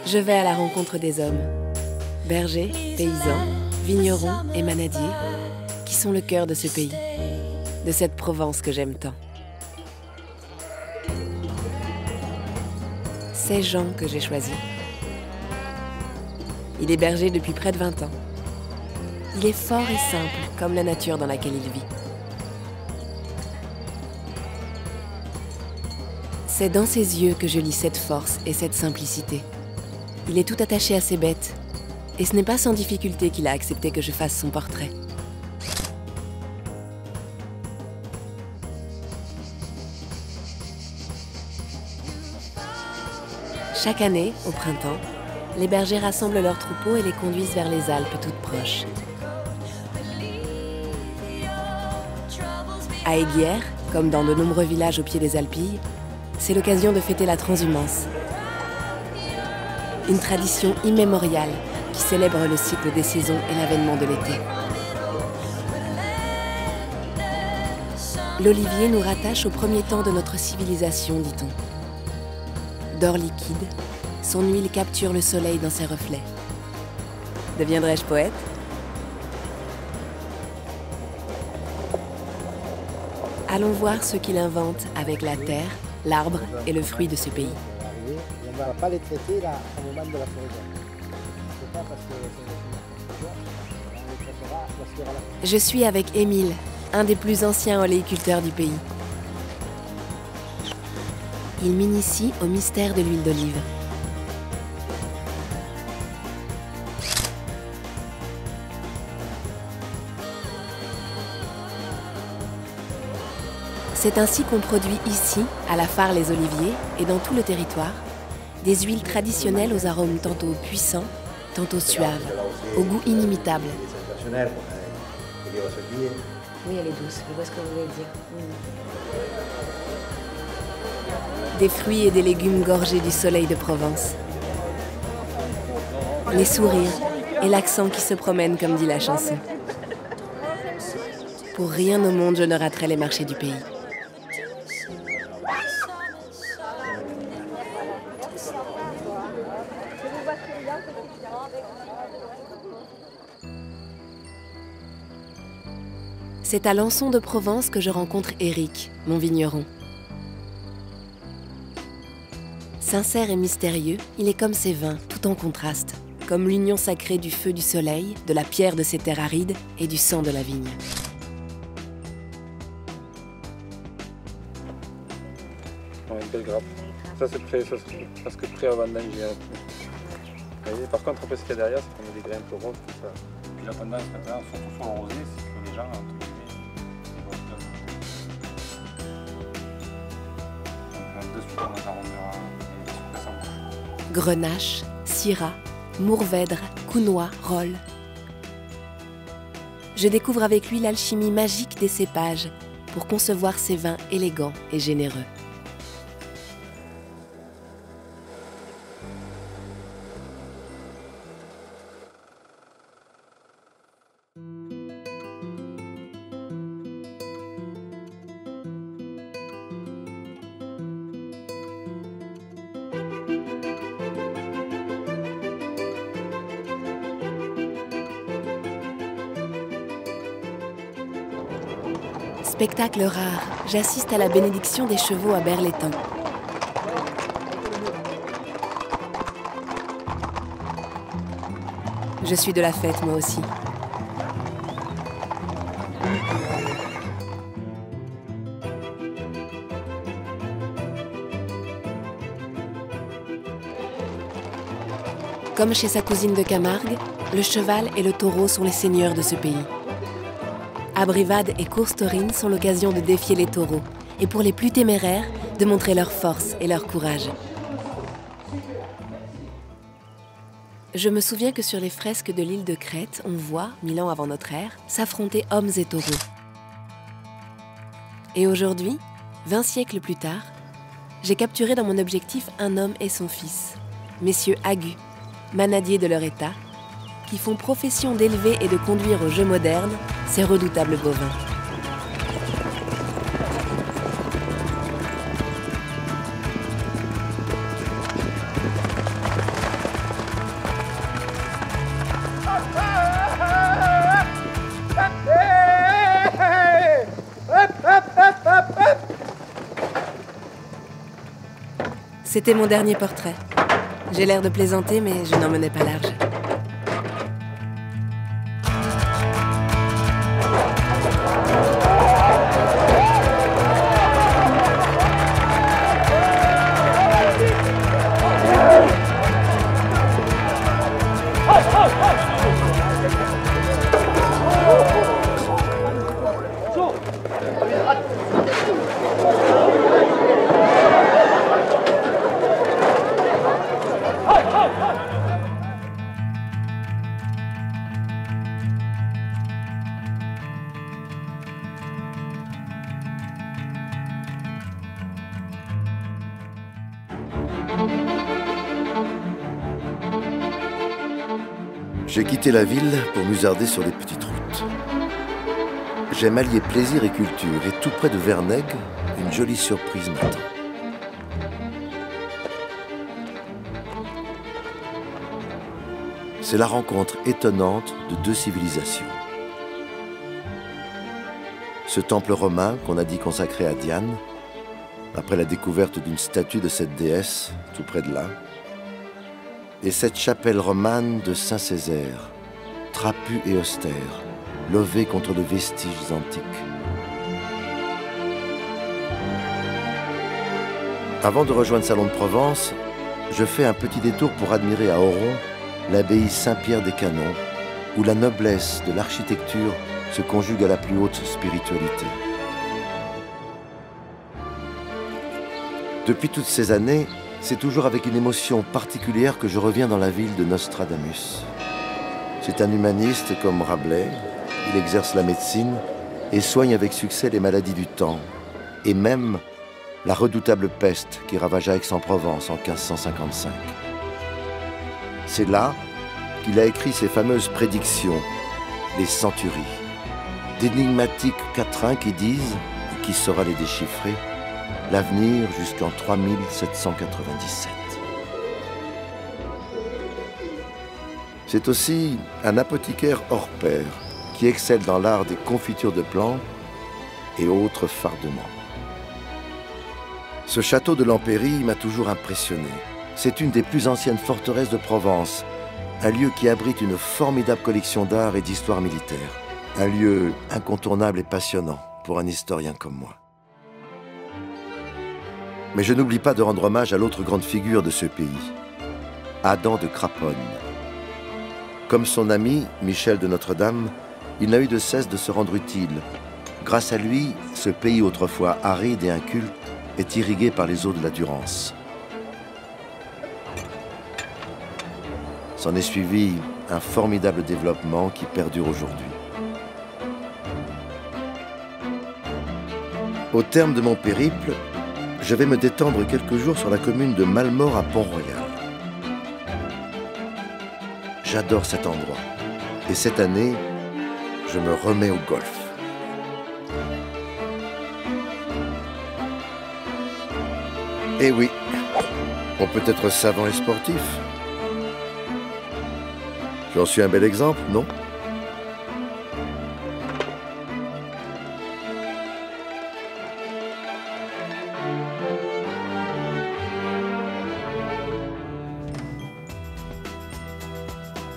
Je vais à la rencontre des hommes, bergers, paysans, vignerons et manadiers, qui sont le cœur de ce pays, de cette Provence que j'aime tant. C'est Jean que j'ai choisi. Il est berger depuis près de 20 ans. Il est fort et simple, comme la nature dans laquelle il vit. C'est dans ses yeux que je lis cette force et cette simplicité. Il est tout attaché à ses bêtes, et ce n'est pas sans difficulté qu'il a accepté que je fasse son portrait. Chaque année, au printemps, les bergers rassemblent leurs troupeaux et les conduisent vers les Alpes toutes proches. À Aiguières, comme dans de nombreux villages au pied des Alpilles, c'est l'occasion de fêter la transhumance. Une tradition immémoriale qui célèbre le cycle des saisons et l'avènement de l'été. L'olivier nous rattache au premier temps de notre civilisation, dit-on. D'or liquide, son huile capture le soleil dans ses reflets. Deviendrai-je poète ? Allons voir ce qu'il invente avec la terre, l'arbre et le fruit de ce pays. On ne va pas les traiter là, au moment de la floraison. Je suis avec Émile, un des plus anciens oléiculteurs du pays. Il m'initie au mystère de l'huile d'olive. C'est ainsi qu'on produit ici, à la Fare-les-Oliviers et dans tout le territoire, des huiles traditionnelles aux arômes tantôt puissants, tantôt suaves, au goût inimitable. Oui, elle est douce, je vois ce que vous voulez dire. Des fruits et des légumes gorgés du soleil de Provence. Les sourires et l'accent qui se promène, comme dit la chanson. Pour rien au monde, je ne raterai les marchés du pays. C'est à Lançon de Provence que je rencontre Éric, mon vigneron. Sincère et mystérieux, il est comme ses vins, tout en contraste, comme l'union sacrée du feu du soleil, de la pierre de ces terres arides et du sang de la vigne. Ouais, une belle grappe. Ça c'est prêt, ça serait presque prêt à vendanger. Par contre, après ce qu'il y a derrière, c'est qu'on a des grains un peu roses, tout ça. Puis la tendance maintenant, surtout sur le rosé, c'est que les gens, entre guillemets, ils vont se donc dessus, on a arrondira un Grenache, Syrah, Mourvèdre, Counois, Rolle. Je découvre avec lui l'alchimie magique des cépages pour concevoir ces vins élégants et généreux. Spectacle rare, j'assiste à la bénédiction des chevaux à Berlétan. Je suis de la fête, moi aussi. Comme chez sa cousine de Camargue, le cheval et le taureau sont les seigneurs de ce pays. Abrivades et courses taurines sont l'occasion de défier les taureaux et pour les plus téméraires, de montrer leur force et leur courage. Je me souviens que sur les fresques de l'île de Crète, on voit, 1000 ans avant notre ère, s'affronter hommes et taureaux. Et aujourd'hui, 20 siècles plus tard, j'ai capturé dans mon objectif un homme et son fils, messieurs Agu, manadiers de leur état, qui font profession d'élever et de conduire au jeu moderne ces redoutables bovins. C'était mon dernier portrait. J'ai l'air de plaisanter, mais je n'en menais pas large. J'ai quitté la ville pour musarder sur les petites routes. J'aime allier plaisir et culture, et tout près de Vernègue, une jolie surprise m'attend. C'est la rencontre étonnante de deux civilisations. Ce temple romain qu'on a dit consacré à Diane, après la découverte d'une statue de cette déesse, tout près de là, et cette chapelle romane de Saint-Césaire, trapue et austère, levée contre les vestiges antiques. Avant de rejoindre Salon de Provence, je fais un petit détour pour admirer à Oron l'abbaye Saint-Pierre des Canons, où la noblesse de l'architecture se conjugue à la plus haute spiritualité. Depuis toutes ces années, c'est toujours avec une émotion particulière que je reviens dans la ville de Nostradamus. C'est un humaniste comme Rabelais, il exerce la médecine et soigne avec succès les maladies du temps, et même la redoutable peste qui ravagea Aix-en-Provence en 1555. C'est là qu'il a écrit ses fameuses prédictions, les centuries, d'énigmatiques quatrains qui disent, et qui saura les déchiffrer, l'avenir jusqu'en 3797. C'est aussi un apothicaire hors pair qui excelle dans l'art des confitures de plantes et autres fardements. Ce château de l'Empéry m'a toujours impressionné. C'est une des plus anciennes forteresses de Provence, un lieu qui abrite une formidable collection d'art et d'histoire militaire. Un lieu incontournable et passionnant pour un historien comme moi. Mais je n'oublie pas de rendre hommage à l'autre grande figure de ce pays, Adam de Craponne. Comme son ami, Michel de Notre-Dame, il n'a eu de cesse de se rendre utile. Grâce à lui, ce pays autrefois aride et inculte est irrigué par les eaux de la Durance. S'en est suivi un formidable développement qui perdure aujourd'hui. Au terme de mon périple, je vais me détendre quelques jours sur la commune de Malmort à Pont-Royal. J'adore cet endroit. Et cette année, je me remets au golf. Eh oui, on peut être savant et sportif. J'en suis un bel exemple, non ?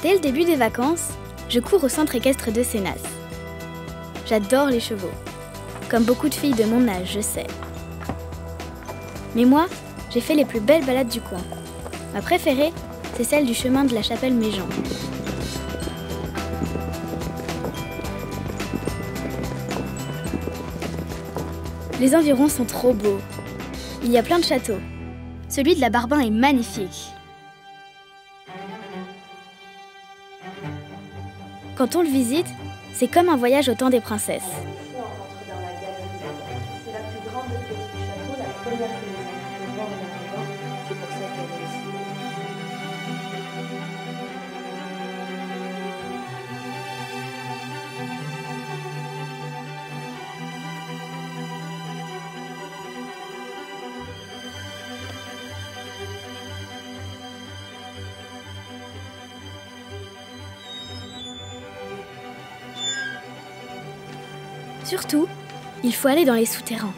Dès le début des vacances, je cours au centre équestre de Sénas. J'adore les chevaux. Comme beaucoup de filles de mon âge, je sais. Mais moi, j'ai fait les plus belles balades du coin. Ma préférée, c'est celle du chemin de la chapelle Méjean. Les environs sont trop beaux. Il y a plein de châteaux. Celui de la Barbin est magnifique. Quand on le visite, c'est comme un voyage au temps des princesses. Ici, on rentre dans la galerie. C'est la plus grande pièce du château, la première que les enfants vont voir en arrivant. C'est pour ça qu'elle est ici. Surtout, il faut aller dans les souterrains.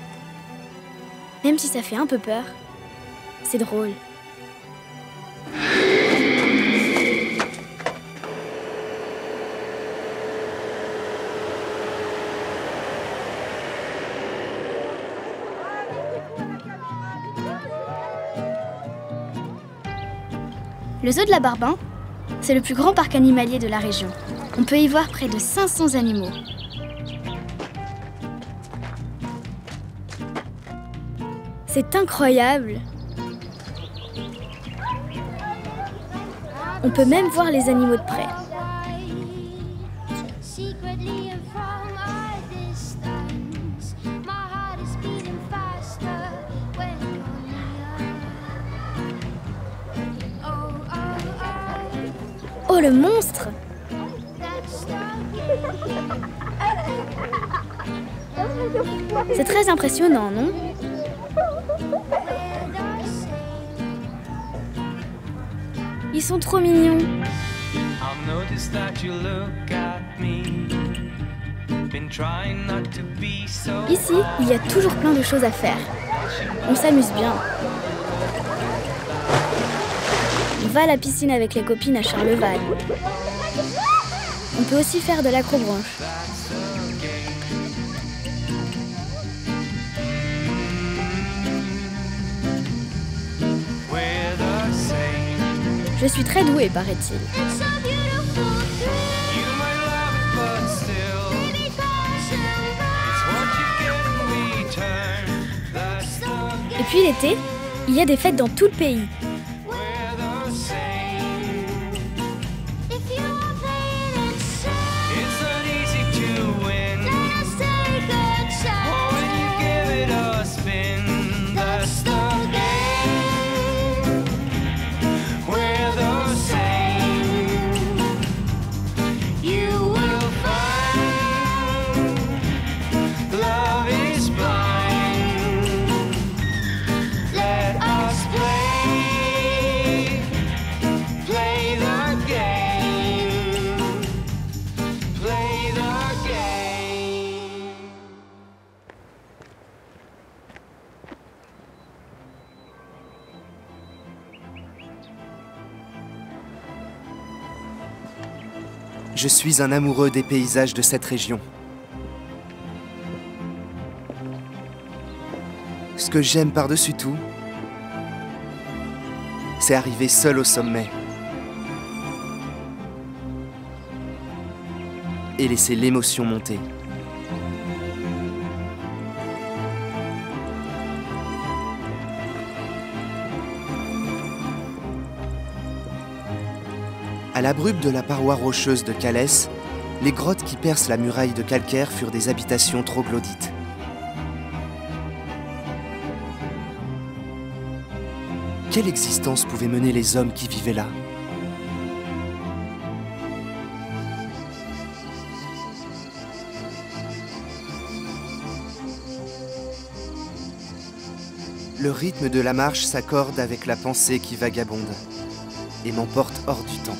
Même si ça fait un peu peur, c'est drôle. Le zoo de la Barbin, c'est le plus grand parc animalier de la région. On peut y voir près de 500 animaux. C'est incroyable! On peut même voir les animaux de près. Oh, le monstre! C'est très impressionnant, non? Ils sont trop mignons. Ici, il y a toujours plein de choses à faire. On s'amuse bien. On va à la piscine avec les copines à Charleval. On peut aussi faire de l'acrobranche. Je suis très douée, paraît-il. Et puis l'été, il y a des fêtes dans tout le pays. Je suis un amoureux des paysages de cette région. Ce que j'aime par-dessus tout, c'est arriver seul au sommet et laisser l'émotion monter. À l'abrupte de la paroi rocheuse de Calès, les grottes qui percent la muraille de calcaire furent des habitations troglodytes. Quelle existence pouvaient mener les hommes qui vivaient là? Le rythme de la marche s'accorde avec la pensée qui vagabonde et m'emporte hors du temps.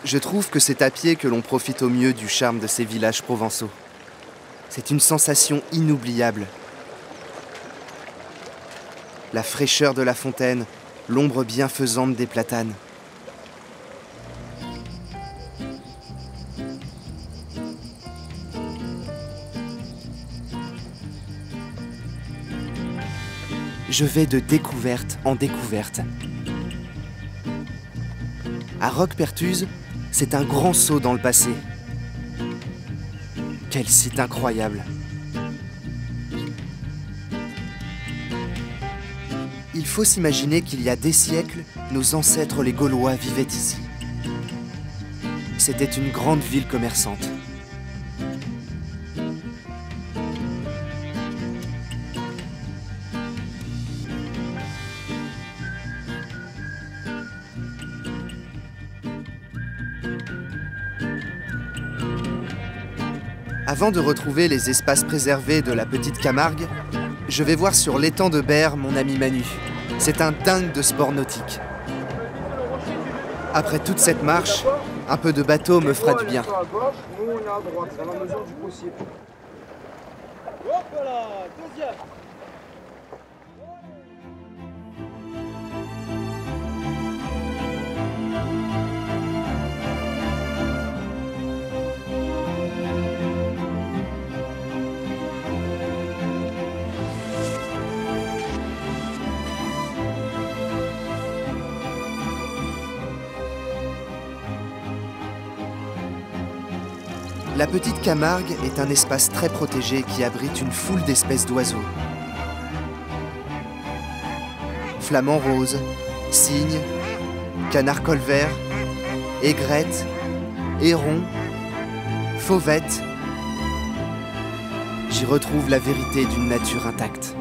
Je trouve que c'est à pied que l'on profite au mieux du charme de ces villages provençaux. C'est une sensation inoubliable. La fraîcheur de la fontaine, l'ombre bienfaisante des platanes. Je vais de découverte en découverte. À Roquepertuze, c'est un grand saut dans le passé. Quel site incroyable! Il faut s'imaginer qu'il y a des siècles, nos ancêtres les Gaulois vivaient ici. C'était une grande ville commerçante. Avant de retrouver les espaces préservés de la Petite Camargue, Je vais voir sur l'étang de Berre mon ami Manu. C'est un dingue de sport nautique. Après toute cette marche, un peu de bateau me fera du bien. La petite Camargue est un espace très protégé qui abrite une foule d'espèces d'oiseaux. Flamants roses, cygnes, canards colverts, aigrettes, hérons, fauvettes. J'y retrouve la vérité d'une nature intacte.